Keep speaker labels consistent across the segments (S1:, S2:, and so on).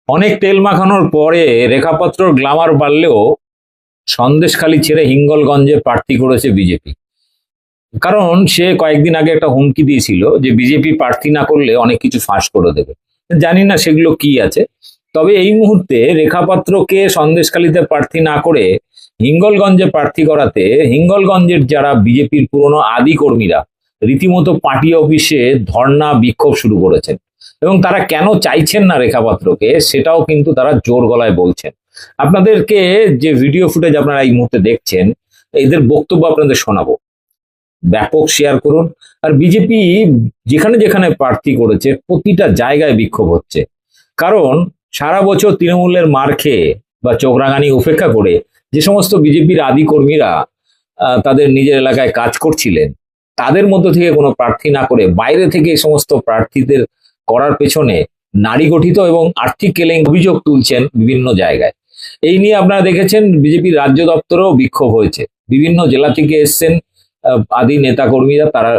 S1: অনেক তেল মাখানোর পরে রেখাপাত্রর গ্ল্যামার বাড়লেও সন্দেশখালি ছেড়ে হিঙ্গলগঞ্জে প্রার্থী করেছে বিজেপি। কারণ সে কয়েকদিন আগে একটা হুমকি দিয়েছিল যে বিজেপি প্রার্থী না করলে অনেক কিছু ফাঁস করে দেবে। জানি না সেগুলো কি আছে, তবে এই মুহূর্তে রেখাপাত্রকে সন্দেশখালিতে প্রার্থী না করে হিঙ্গলগঞ্জে প্রার্থী করাতে হিঙ্গলগঞ্জের যারা বিজেপির পুরনো আদি কর্মীরা রীতিমতো পার্টি অফিসে ধর্ণা বিক্ষোভ শুরু করেছেন, এবং তারা কেন চাইছেন না রেখাপাত্রকে সেটাও কিন্তু তারা জোর গলায় বলছেন। আপনাদেরকে যে ভিডিও ফুটেজ আপনারা এই মুহূর্তে দেখছেন, এদের বক্তব্য আপনাদের শোনাবো। ব্যাপক শেয়ার করুন। আর বিজেপি যেখানে যেখানে প্রার্থী করেছে প্রতিটা জায়গায় বিক্ষোভ হচ্ছে, কারণ সারা বছর তৃণমূলের মার খেয়ে বা চোখ রাঙানি উপেক্ষা করে যে সমস্ত বিজেপির আদি কর্মীরা তাদের নিজের এলাকায় কাজ করছিলেন, তাদের মধ্য থেকে কোনো প্রার্থী না করে বাইরে থেকে এই সমস্ত প্রার্থীদের করার পেছনে নারী গঠিত এবং আর্থিক কেলেঙ্কারির অভিযোগ তুলছেন বিভিন্ন জায়গায়। এই নিয়ে আপনারা দেখেছেন বিজেপির রাজ্য দপ্তরেও বিক্ষোভ হয়েছে, বিভিন্ন জেলা থেকে এসছেন আদি নেতা কর্মীরা, তারা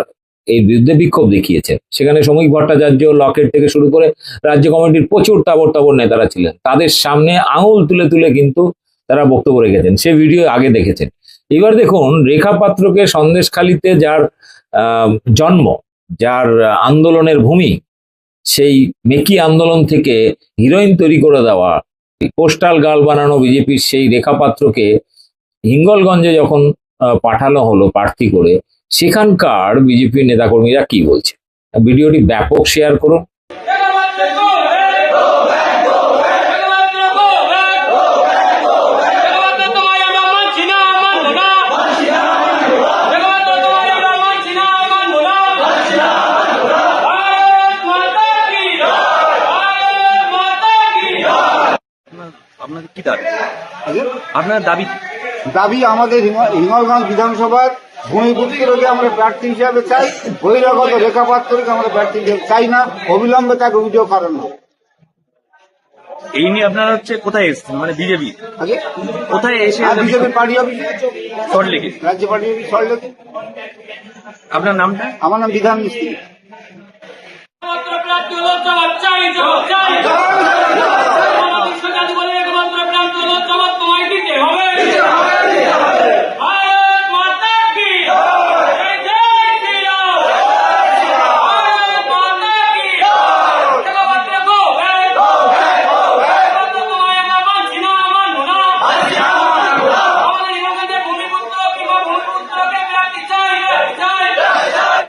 S1: এই বিরুদ্ধে বিক্ষোভ দেখিয়েছেন। সেখানে সমীক ভট্টাচার্য, লকেট থেকে শুরু করে রাজ্য কমিটির প্রচুর তাবড় তাবড় নেতারা ছিলেন, তাদের সামনে আঙুল তুলে তুলে কিন্তু তারা বক্তব্য রেখেছেন। সে ভিডিও আগে দেখেছেন। এবার দেখুন রেখাপাত্রকে সন্দেশখালিতে যার জন্ম, যার আন্দোলনের ভূমি, সেই মেকি আন্দোলন থেকে হিরোইন তৈরি করে দেওয়া, পোস্টাল গার্ল বানানো বিজেপির সেই রেখাপাত্রকে হিঙ্গলগঞ্জে যখন পাঠানো হলো প্রার্থী করে, সেখানকার বিজেপির নেতাকর্মীরা কি বলছে। ভিডিওটি ব্যাপক শেয়ার করুন।
S2: আপনাদের কি দাবি? আপনার দাবি?
S3: দাবি আমাদের হিঙ্গলগঞ্জ বিধানসভার ভূমিপুত্রকে আমরা প্রার্থী হিসাবে চাই। বহিরাগত রেখাপাত্রকে আমরা প্রার্থী হিসাবে চাই না। অবিলম্বে তাকে অভিযোগ করানো।
S2: এই নিয়ে আপনারা কোথায় এসেছেন, মানে বিজেপি
S3: আগে
S2: কোথায় এসে?
S3: বিজেপির পার্টি অফিসে,
S2: সল্টলেকে,
S3: রাজ্য পার্টি অফিস সল্টলেকে।
S2: আপনার নামটা?
S3: আমার নাম বিধান মিস্ত্রি।